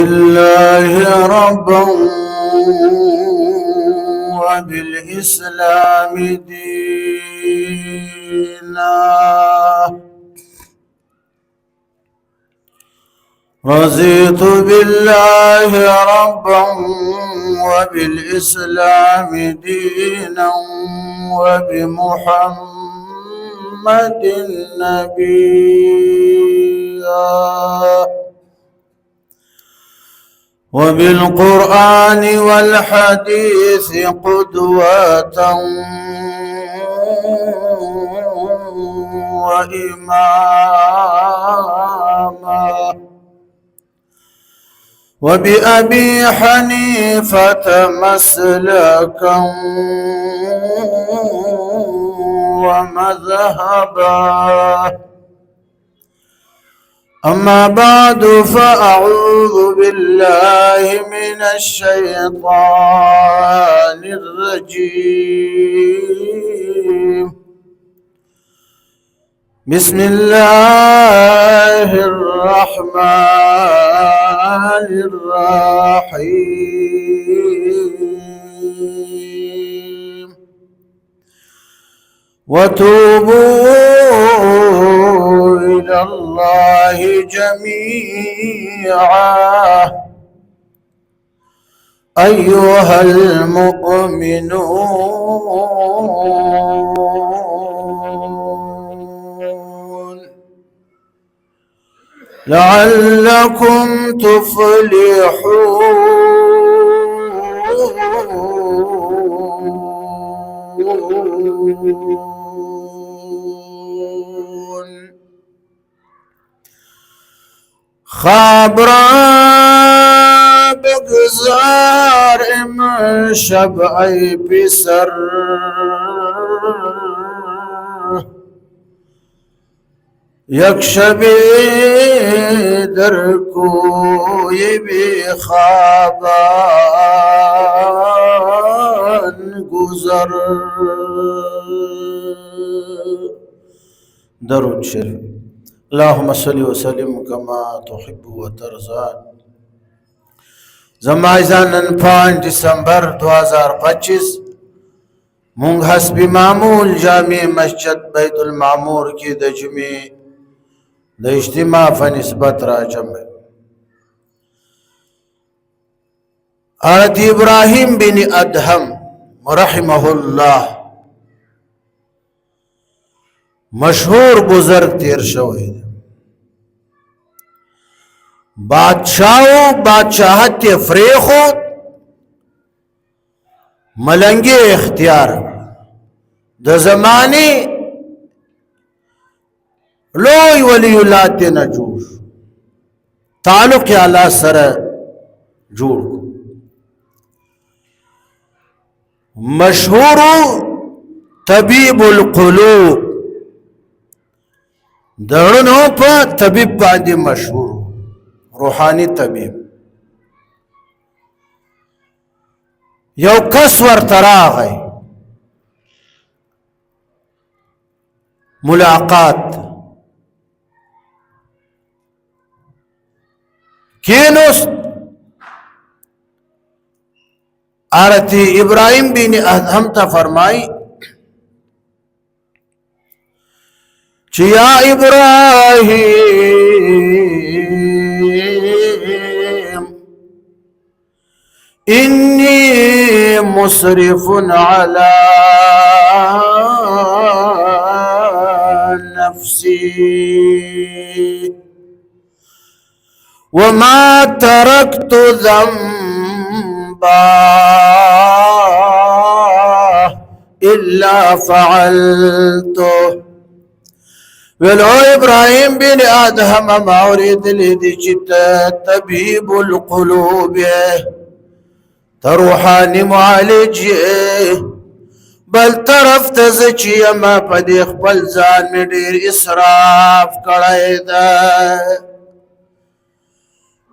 بالله ربا وبالإسلام دينا رضيت بالله ربا وبالإسلام دينا وبمحمد نبيا وبالقرآن والحديث قدوة وإماما وبأبي حنيفة مسلكا ومذهبا أما بعد فأعوذ بالله من الشيطان الرجيم بسم الله الرحمن الرحيم وتوبوا إلى الله جميعا أيها المؤمنون لعلكم تفلحون خابرا بگذار امشب ای پسر یک شبی در کوی بی خوابان گذر. درود شریف. اللهم صل وسلم كما تحب وترضى. زمایزانن 5 دسمبر 2025 مونږ حسب معمول جامع مسجد بیت المعمور کی د جمعې د اجتماع په نسبت راجم حضرت ابراهیم بن ادهم رحمه الله مشهور بزرگ تیر شوی بادشاہت فریخو ملنگی اختیار د زمانی لوی ولی اللہ تینا جوڑ تعلق اللہ سر جوڑ مشہور طبیب القلوب دړونو په طبيب باندې مشهور روحاني طبيب یو کس ورته راغی ملاقات کینوست حضرت ابراهیم بن ادهم ته فرمای يا إبراهيم إني مسرف على نفسي وما تركت ذنبا إلا فعلته. ولو ابراهيم بن ادهم مورد لدي طبيب القلوب تروحاني معالج بل طرف تزچی ما پدی خپل ځان می ډیر اسراف کړای دا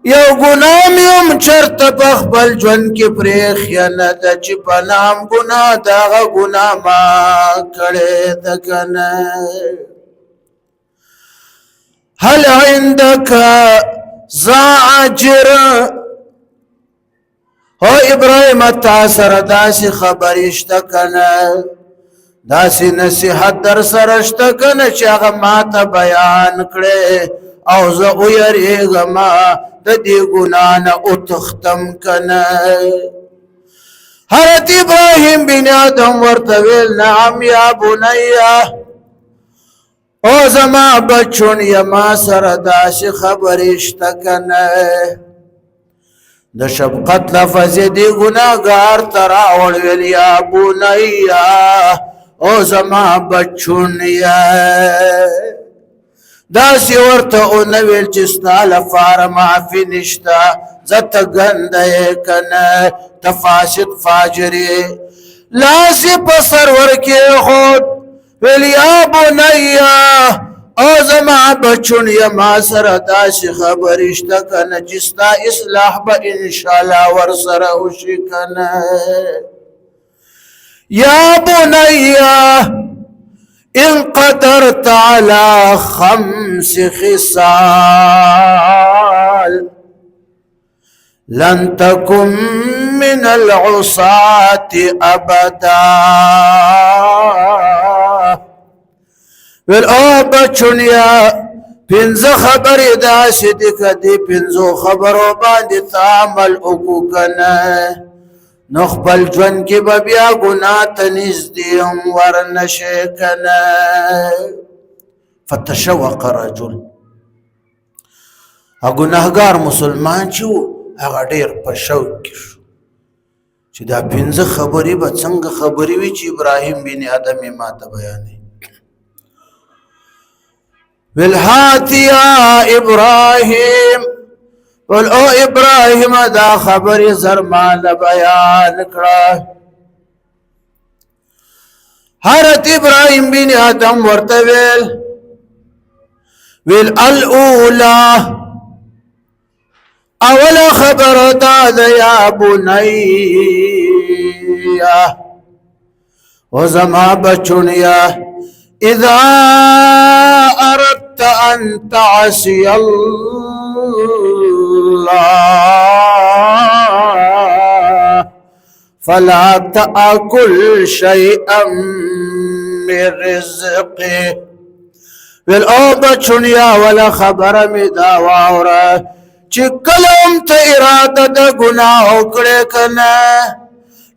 یو ګناه مې چرته په خپل ژوند کې پرې خیانت چې په نام ګناه دا ګناه ما کړې ده کنه هل عندك زاجر هو ابراهیم تا سره داسې خبرې شته کنه داسې نصیحت در سره شته کنه چې هغه ماته بیان کړې او زه ویریږم د دې ګناه نه وتښتم کنه حضرت ابراهیم بن آدم ورته ویل نعم یا بنیه او زما بچون یما سره داسې خبرې شته کنه د شفقت لفظ دی ګناهګار ته راوړ ویل یا بنیه او زما بچون یا داسې ورته ونه ویل چې ستا لپاره معافي نشته زه ته ګنده یې که نه ته فاسد فاجر یې لاس یې په سر ورکېښود ویل یا بنیه او زما بچون یما سره داسې خبرې شته که نه چې ستا اصلاح به انشاءالله ورسره وشي که نه یا بنیه إن قدرت على 5 خصال لن تكن من العصاة أبدا والأو بچونیا 5 خبرې داسې دي که دې 5 خبرو باندې تعامل وکړو که نه نو خپل ژوند کې به بیا ګناه ته نږدې هم ورنشې که نه فتشوق رجل ګناهګار مسلمان چې و هغه ډېر په شوق کې شو چې دا 5 خبرې به څنګه خبرې وي چې ابراهیم بن آدم یې ماته بیانوي ویل هات یا ابراهیم ول او ابراهیم دا خبر زر مال بیان کړه حضرت ابراهیم بن آدم ورته ویل الاولى اول خبر دا یا بنیه و زما بچونیا اذا اردت ان تعصي الله فلا تأكل شيئا من رزقه والأو بچونیا ولا خبر می دا واوره چې کلم ته اراده د ګناه وکړې کنه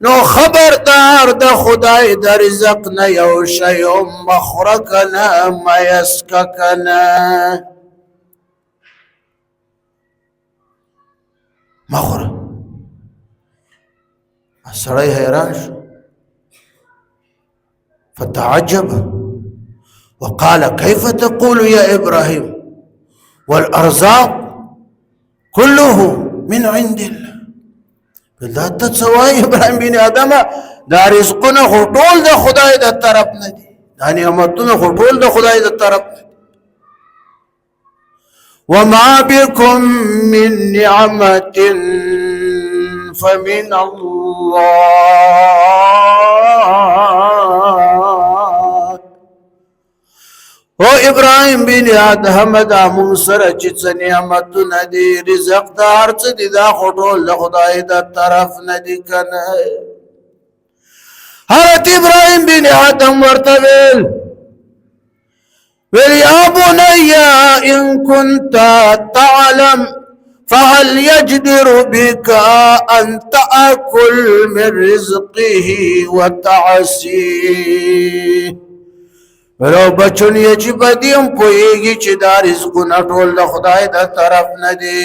نو خبردار د خدای د رزق نه یو شی مخوره کنه میسکه کنه مخوره سړی حیران شو فتعجب وقال كيف تقول يا إبراهيم والأرزاق كله من عند الله دا تسوای ابراهیم بن آدم دا رزقونه خو ټول د خدای د طرف نه دي دا نعمتونه خو ټول د خدای د طرف نه دي وما بكم من نعمة فمن الله او ابراهیم بن آدم دا مون سره چې څه نعمتونه دي رزق د هر څه دي دا خو ټول د خدای د طرف نه دي کنه حضرت ابراهیم بن آدم ورته ویل یا بني ان كنت تعلم فهل يجدر بك ان تأكل من رزقه وتعصيه ولو بچون یې چې بدیم پوهیږي چې دا رزقونه ټول د خدای د طرف نه دي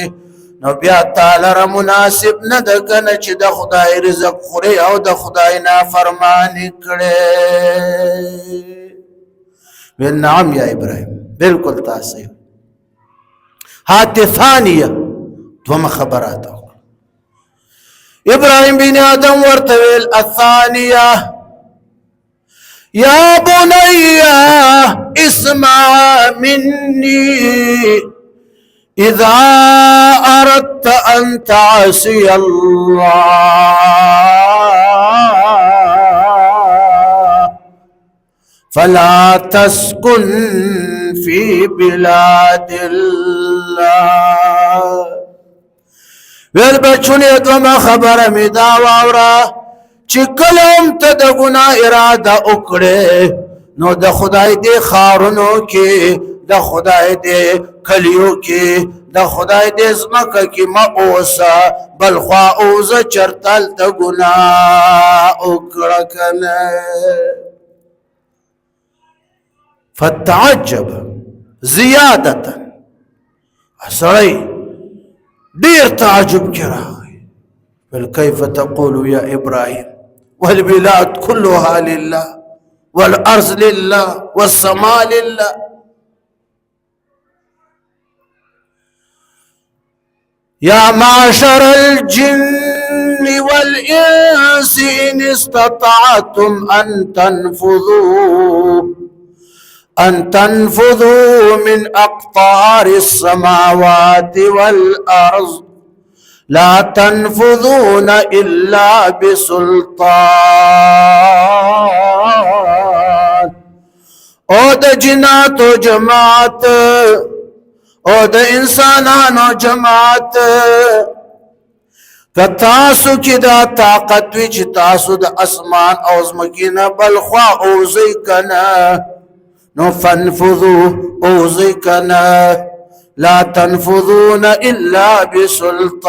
نو بیا تعالی را مناسب نه ده کنه چې د خدای رزق خوري او د خدای نافرمانی کړي ویل نعم یا ابراهیم بالکل تاسو هات ثانیه دوم خبرات ابراهیم بن آدم ورته ویل الثانیه يا بني اسمع مني إذا أردت أن تعصي الله فلا تسكن في بلاد الله ویل بچونی دوما خبر می دا واورا چی کلم تا دا گناہ اراده اکڑے نو دا خدای دی خارونو کی دا خدای دی کلیو کی دا خدای دی زمکا کی ما اوسا بلخوا اوزا چرتل دا گناہ اکڑکنے فتعجب زیادتا سڑی دیر تعجب کرا بل كيف تقول يا إبراهيم والبلاد كلها لله والأرض لله والسماء لله يا معشر الجن والإنس إن استطعتم أن تنفذوا من أقطار السماوات والأرض لا تنفذون إلا بسلطان او دا جنات و جماعت او دا انسانان و جماعت کتاسو کی دا طاقت وی چی تاسو دا اسمان او زمکینا بلخوا اوزی کنا نو فانفذو اوزی کنا لا تنفذون إلا بسلطان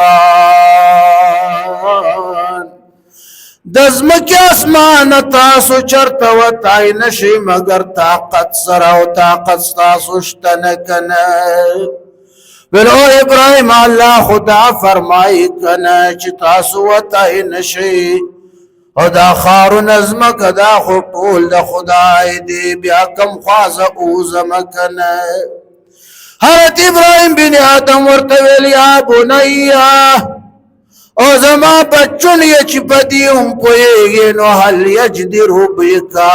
دزمك اسمان تاسو چرت و تای نشی مگر طاقت سرا و طاقت تاسو شتنکنا بلو ابراہیم اللہ خدا فرمائی کنا چی تاسو و تای نشی او دا خارو نزمک دا خطول دا خدای دی بیا کم خواز اوزمکنا حضرت ابراہیم بن آدم ورطویل یا بنیا او زما بچون یچ بدیم پوئیگی نو حل یجدر بکا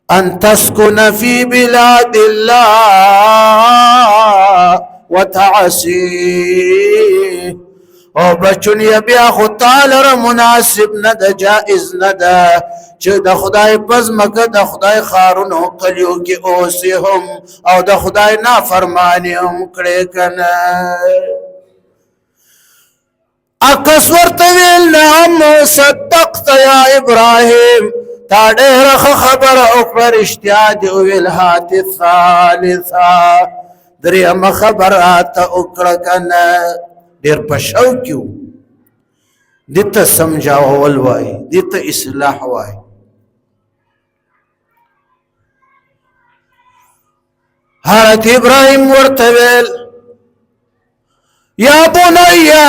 ان تسکن فی بلاد اللہ وتعسی او بچون یبیا خطال مناسب ندا جائز ندا چه دا خدای پزمک دا خدای خارون ہو قلیو کی اوسی ہم او دا خدای نافرمانی ہم کڑے کنا اکسور طویل نعم صدقت یا ابراہیم تا دیر خبر اکبر اشتیاد اویلہات الثالثہ دریم خبرات اکر کنا دیر پشو کیوں دیتا سمجھاو والوائی دیتا اصلاح وائی حضرت ابراہیم ورطویل یا بنیا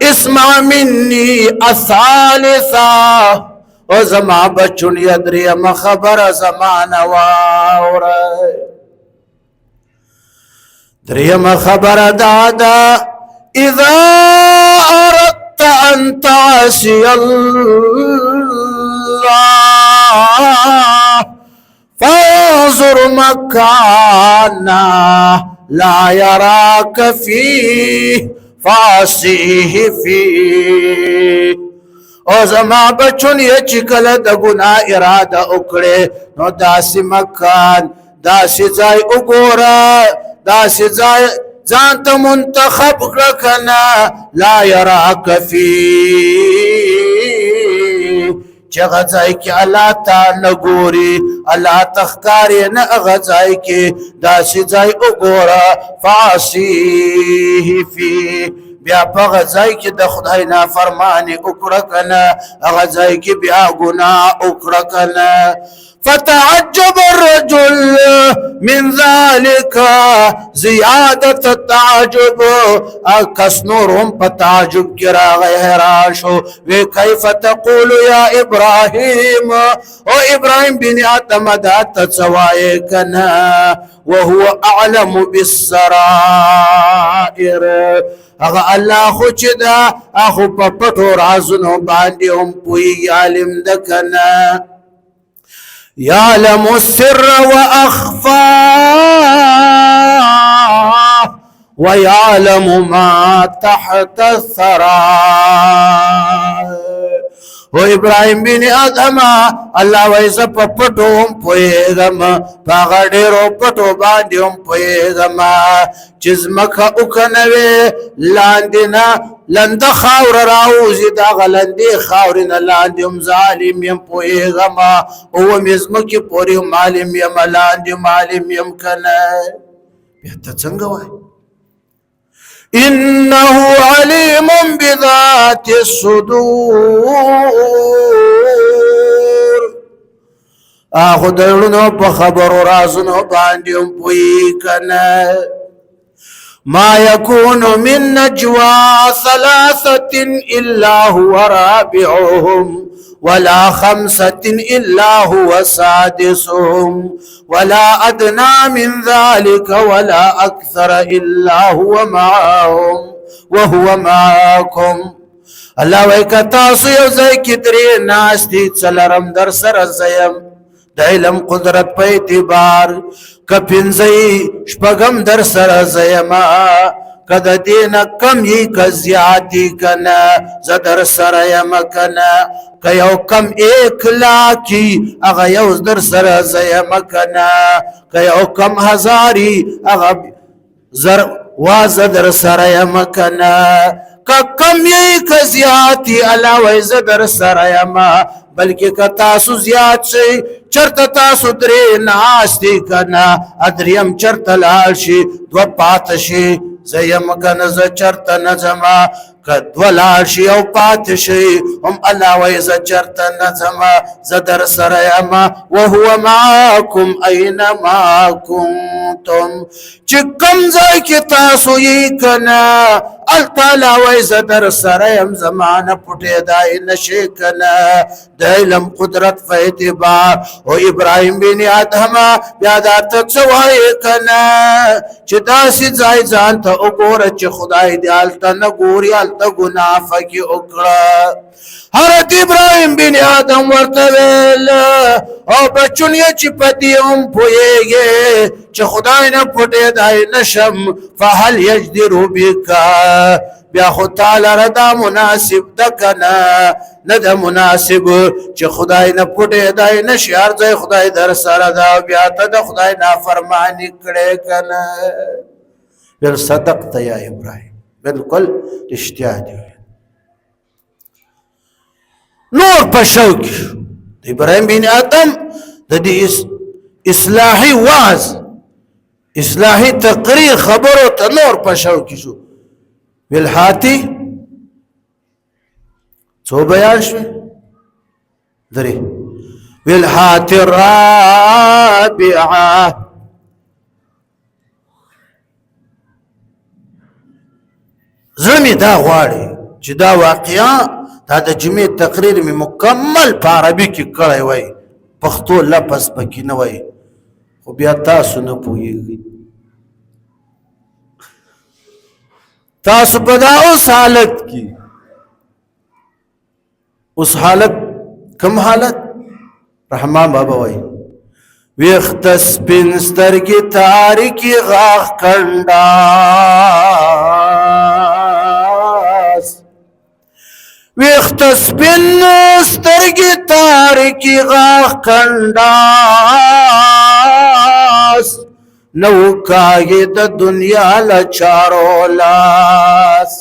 اسمع منی الثالثہ و زمان بچون یدریم خبر زمان واورائی دریم خبر دادا اذا اردت ان تعصي الله فانظر مكانا لا يراك فيه فعصيه فيه او زما بچون یہ چکل دا گناہ ارادہ اکڑے نو داسی مکان داسی زائی اگورا داسی زائی زانت منتخب رکنا لا یراک فی چه غزائی کی اللہ تا نگوری اللہ تخکاری نا غزائی کی داسی زائی اگورا فاسیه فی بیا پا غزائی کی دا خدای نا فرمانی اکرکنا غزائی کی بیا گناہ اکرکنا فتعجب الرجل من ذلك زیادت تعجب کس نورم پتعجب کرا غیراشو وی کیف تقول یا ابراہیم او ابراہیم بن آدم دات سوائے کنا وهو اعلم بالسرائر اگا اللہ خوچ دا اخو پپٹو رازنو باندی ہم پوئی عالم دکنا يعلم السر وأخفى ويعلم ما تحت الثرى و ابراهیم بن ادم الله وایس په پټو هم پوهېږم په هغه ډېرو پټو باندې هم پوهېږم چې ځمکه وکنوې لاندې نه لنده خاوره راوځي د هغه لندې خاورې نه لاندې هم زه عالم یم پوهېږم اومې ځمکې پورې هم عالم یم لاندې هم عالم یم که نه بیا ته څنګه وایې إنه عليم بذات الصدور آخو دلونو پا خبر و رازنو باندیم پوئی کنا ما يكون من نجوى ثلاثة إلا هو رابعهم ولا خمسة إلا هو سادسهم ولا أدنى من ذلك ولا أكثر إلا هو معهم وهو معكم الله ويكتاسو يوزي كتري ناس دي تسلرم در سر زيم د علم قدرت په اعتبار کپنځي شپږم در سره زيما کده دین کم یې کزیاتی کنا ز در سره یم کنا که یو کم 1 لاکھی هغه یو در سره زيما کنا که یو کم هزاری هغه زر واز در سره یم کنا که کم یې کزیاتی علاوه ز در سره یم بلکې که تاسو زیات شئ چرته تاسو درې ناستې کنه ادریم چرته لاړ شي دوه پاته شي زه یم کنه زه چرته نه ځمه که دوه لاړ شي او پاته شي هم الله وایي زه چرته نه ځمه زه در سره یم وهو معکم اینما کنتم چې کوم ځای کې تاسو یې کنه هلته الله وایي زه در سره یم زما نه پټېدای نشي کنه د علم قدرت په اعتبار او ابراهیم بن ادم بیا دا ته څه وایې کنه چې داسې ځای ځان ته وګوره چې خدای دې هلته نه ګوري هلته ګناه فکې وکړه حضرت ابراهیم بن ادم ورته ویل او بچون یې چې په دې هم پوهېږې چې خدای نه پټېدای نشم فهل یجدر بک بیا خو تعالی را دا مناسب ده کنه نه ده مناسب چې خدای نه پټېدای نشي هر ځای خدای در سره ده بیا ته د خدای نافرماني کړې کنه بل صدقت یا ابراهیم بالکل رښتیا دی نور په شوق ابراهیم بن ادم د دې اصلاحي واز اصلاحي تقریر خبرو ته نور په شوق شو بالحاتی څو بیان شو درې بالحاتی الرابعه زمي دا غواړي چې دا واقعا دا د جمعې تقریر می مکمل په عربي کې کړی وای پښتو لفظ پکې نه وای خو بیا تاسو نه پوهیږئ تاسو په دا اوس حالت کې اوس حالت کم حالت رحمان بابا وای ویخت سپین سترګې تاریکي غاښ کنډاس ویخت سپین سترګې تاریکي غاښ کنډاس نو کاږي د دنیا لچارو لاس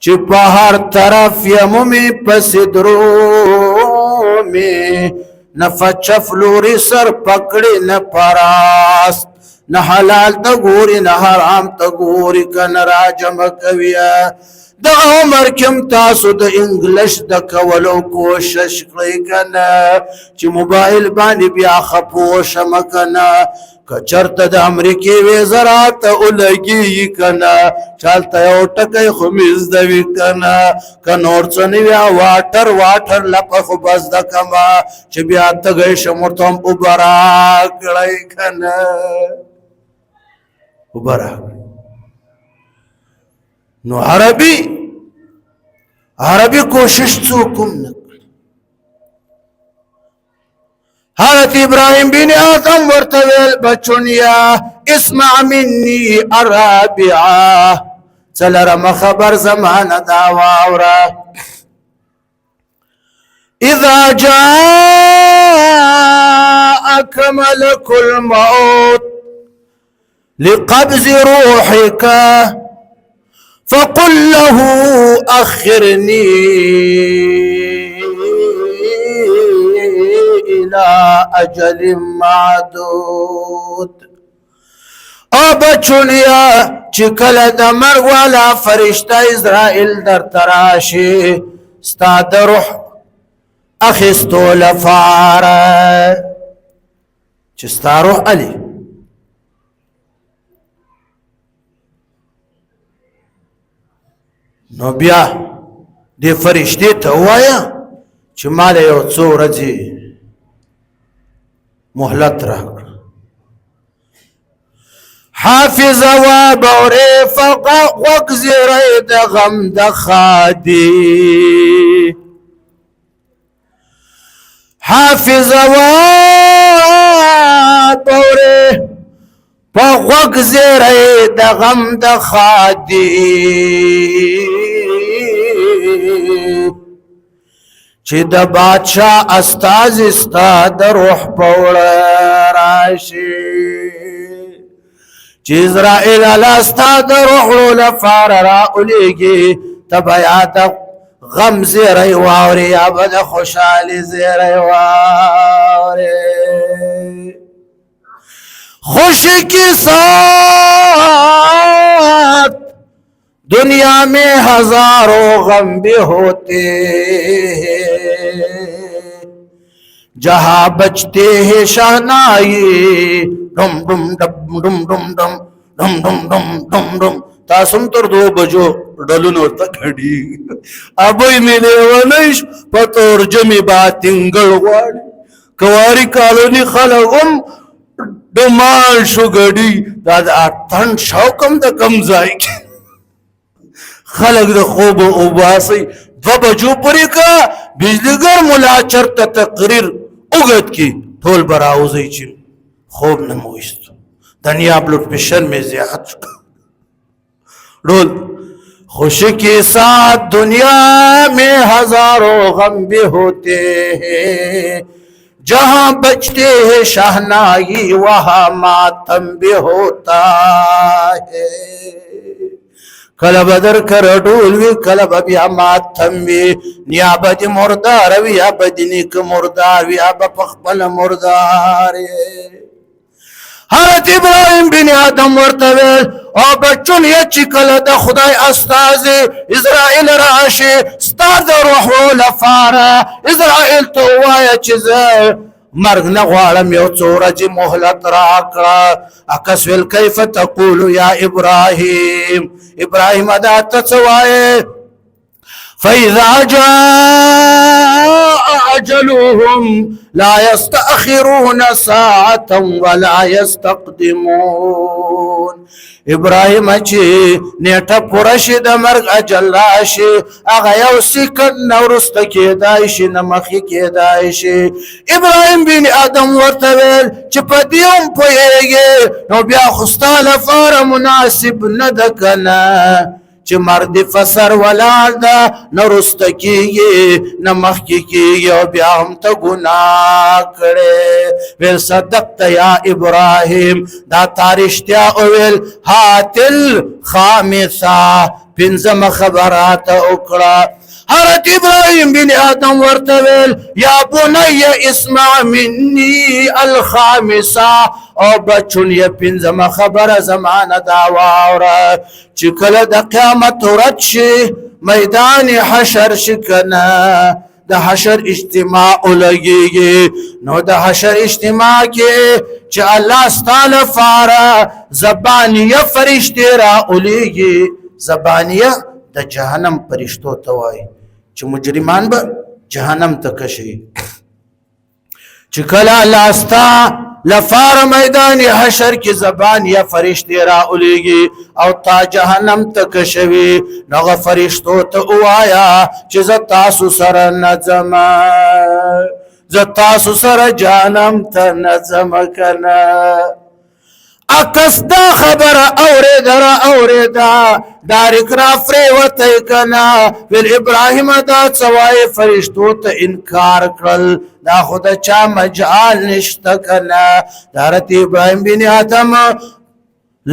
چې په هر طرف یمومي پس درومي نه فچفلوري سر پکړي نه پراست نه حلال ته ګوري نه حرام ته ګوري کنه راجم کوي د عمر کم تاسو د انګلیش د کولو کوشش کړئ کنه چې موبایل باندې بیا خپو شم کنه کچرته د امریکای وزارت ولګي کنه چالته یو ټکای خمیز دوی کنه کنور څنی واټر لپه خو بس د کما چې بیا ته گئی شمرتم وبرا کړی کنه وبرا نو عربي کوشش څوکم نه حضرت ابراهیم بن ادم ورته ویل بچونیا اسمع مني الرابعه څلرم خبر زمانه دا واوره اذا جاءك ملك الموت لقبض روحك فقل له أخرني إلى أجل معدود. او بچونیا چکل د مرگ والا فرشتہ اسرائیل در تراشی ستا د روح اخستو لفاره چه ستا روح علی نو بیا دی فرشتی ته وایا چې مال یو څو ورځې مهلت راکړه. حافظ و بوری فغوک زیری د غم د خادی حافظ و بوری فغوک زیری د غم د خادی چې د بادشاہ استاذ استا د روح پوړ راشي چې اسرائیل علی ستا د روح لفار را اولیږي تب یا د غم زیری واوري یا به د خوشحالي زیری واوري. خوشی کے ساتھ دنیا میں ہزاروں غم بھی ہوتے ہیں جہاں بچتے ہیں شہنائی ڈم ڈم ڈم ڈم ڈم ڈم ڈم ڈم ڈم ڈم ڈم تاسم تر 2 بجو ڈلونو تکڑی ابوی ملے ونیش پتور جمی باتنگل واڑی کواری کالونی خلقم دمال شو گڑی دا تن شوکم دا کم زائی خلق دا خوب و باسی 2 بجو پری کا بجلیگر ملا چرت تقریر اگت کی ٹھول براؤزی چی خوب نمویستو دنیا بلوٹ پشن میں زیادت چکا ڈول خوشی کے ساتھ دنیا میں ہزاروں غم بھی ہوتے ہیں جہاں بچتے ہیں شہنائی وہاں ماتم بھی ہوتا ہے. کلب در کر ڈول وی کلب بیا ماتم وی نیابا دی مردار وی آبا دی نیک مردار وی آبا پخبل مردار. حضرت ابراہیم بن آدم ورتویل او بچون یہ چکل دا خدای استاذ اسرائیل راشی استاذ روحو لفارا اسرائیل تو وایا چیز مرگ نغوارم یو چورجی محلت راکرا اکسویل کیف تقولو یا ابراہیم ابراہیم ادا تسوائے فَإِذَا جَاءَ أَجَلُهُمْ لَا يَسْتَأْخِرُونَ سَاعَةً وَلَا يَسْتَقْدِمُونَ. ابراہیم اچھی نیٹا پورشی دا مرگ اجل راشی اگا یو سکن نورست کی دائشی نمخی کی دائشی. ابراہیم بن آدم ورطویل چپا دیوم پوئیگی نو بیا خستال فار مناسب ندکنا چه مرد فسر ولال دا نرست کیگی نمخ کیگی و بیا ہم تا گناہ کرے. ویل صدقت یا ابراہیم دا تارشتیا اویل حاتل خامسا پنزم خبرات اکڑا. حضرت ابراہیم بن آدم ورطویل یا بنی اسمع منی الخامسا او بچون یا پنزم خبر زمان داوارا چکل دا قیامت رد شی میدان حشر شکنا دا حشر اجتماع لگیگی نو دا حشر اجتماع کی چه اللہ ستال فارا زبانیہ فرشتی را اولیگی. زبانیہ دا جہنم پرشتو توائی چه مجرمان با جہنم تکشی چکل اللہ ستا لفار میدان حشر کی زبان یا فرشتی را اولیگی او تا جہنم تکشوی نغا فرشتو تا اوایا چه زتاسو سر نظم زتاسو سر جہنم تا نظم کنا. اکس دا خبر اوریدا دارک را فریوتی کنا ویل ابراهیم دا چوائی فرشتو تا انکار کرل دا خود چا مجال نشتا کنا دارت ابراهیم بن آدم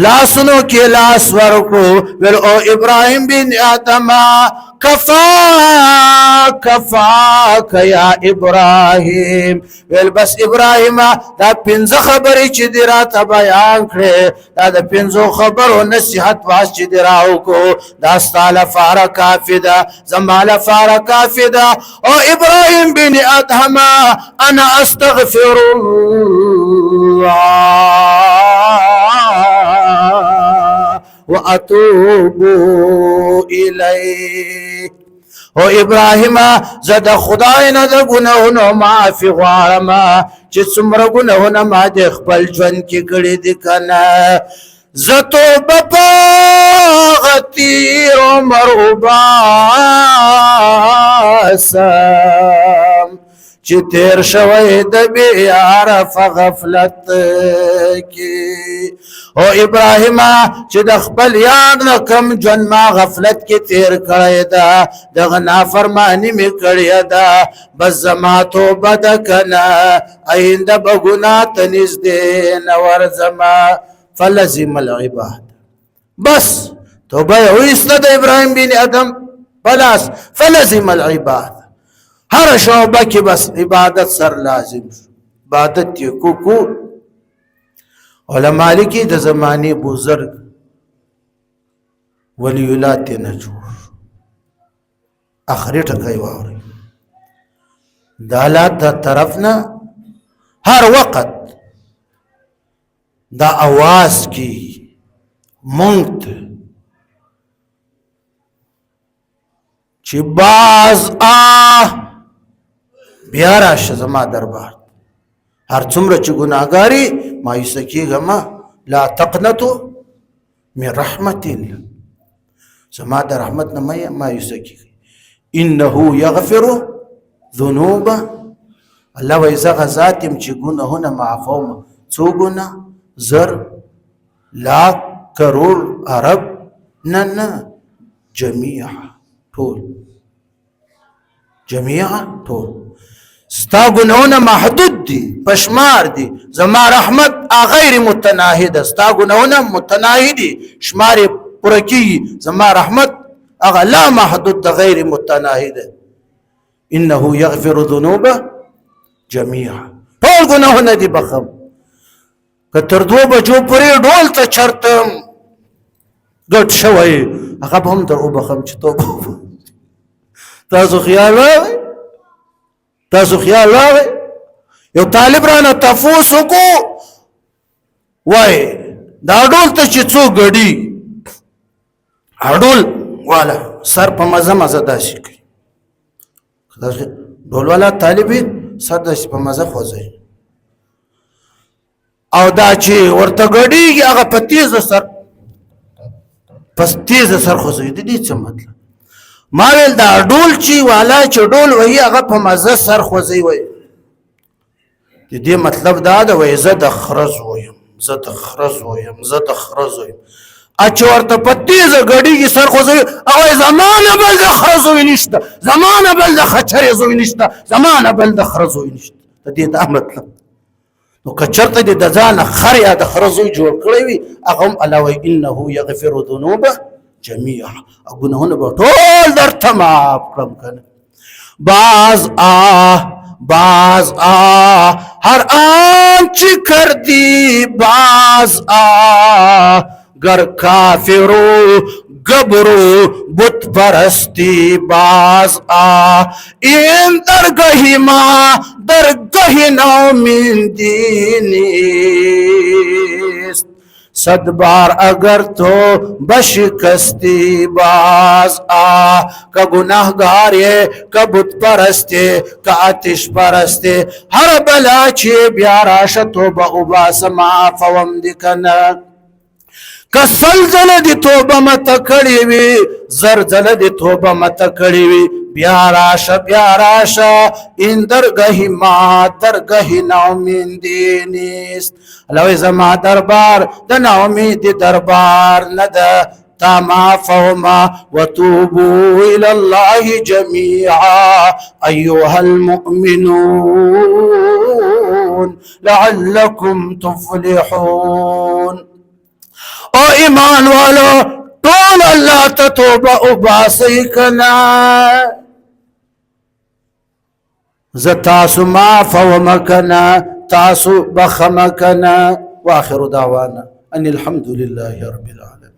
لاسنو کی لاس ورکو ویل او ابراهیم بن آدم کفاک یا ابراهیم ویل بس ابراهیم دا پنځه خبرې چې دی راته بیان کړې دا د پنځو خبرو نصیحت واس چې دی راوکو دا ستا لپاره کافي ده زما لپاره کافي ده او ابراهیم بن ادهم انا استغفر الله واتوب الیه او ابراهیم زد خدای نه د ګناهونو معافي غواړم چې څومره ګناهونه ما د خپل ژوند کې کړي دي کنه زه توبه په غتیر عمر وباسم چې تیر شوی د بې عرفه غفلت کې او ابراهیم چې د خپل یار نه کم ژوند ما غفلت کې تیر کړی ده دغه نافرماني مې کړې ده بس زما توبه ده کنه آینده به ګناه ته نږدې نه ورځمه فلزم العباد بس توبه یې وایسته د ابراهیم بن ادم بلاس فلزم العباد هر شعبه کې بس عبادت سر لازم عبادت یې کو علماء لیکي د زمانه بزرگ ولی الله ته نه جوړ اخري ټکای واوري د حالات طرف نه هر وخت دا आवाज کی مونږ چې باز بیا راشه زما دربار هر څومره چې ګناهګاری مایوسه کېږم لا تقنطوا من رحمت الله زما د رحمت نه مایوسه کېږي انه یغفر ذنوب الله وایي زه هغه ذات یم چې ګناهونه معافوم څو ګناه زر لاک کروڑ ارب نه جميعا ټول جميعا ټول ستا گناهونه محدود دي پشمار دي زما رحمت غیر متناهده ستا گناهونه متناهدي شمار پوره کیږي زما رحمت هغه لا محدود ده غیر متناهده انه یغفر الذنوب جميعا ټول گناهونه دي بخم که تر 2 بجو پورې ډول ته چرتم ګټ شوی هغه به هم در وبخم چې توبه تاسو خیال راغی یو طالب رانه تفوس وکړو وای دا ډول ته چې څو ګډي اډول والا سر په مزه داسې کوي ډول والا طالب سر داسې په مزه خوځي او دا چې ورته ګډيږي هغه په تیز سر خوځي د دې څه مطلب ما ویل دا ډول چې والا چې ډول وایي هغه په مزه سر خوځي وایي د دې مطلب دا ده وایي زه د خرز وایم اچ ورته په تیزه ګډیږي سر خوځي او زمانه بل د خرز وي نشته زمانه بل د خچرې زوی نشته زمانه بل د خرز وي نشته د دې دا مطلب نو که چرته د ځان خر یا د خرز وي جوړ کړی وي هغه هم الله وایي انه یغفر الذنوب جميعا گناهونه به ټول درته معاف کړم کنه باز هر آن چی کردی باز گر کافرو گبرو بت پرستی باز این درگاهی ما درگاهی نومیدی نیست 100 بار اگر تو بشکستی باز کا گناهگار ہے کا بت پرستے کا آتش پرستے ہر بلا چی بیا راش توبہ اباس معافوم دکنا کسل زل دی توبه مت کړی وي زر زل دی توبه مت کړی وي بیا راشه این درگه ما درگه ناامیدی نیست. الله زما دربار د ناامیدی دربار نه ده. تمافوما وتوبوا الى الله جميعا ايها المؤمنون لعلكم تفلحون. او ایمان والو طول الله تتوبه اباسی کنا زتاسو معفو مکنا تاسو بخمکنا. واخر دعوانا ان الحمد لله رب العالمين.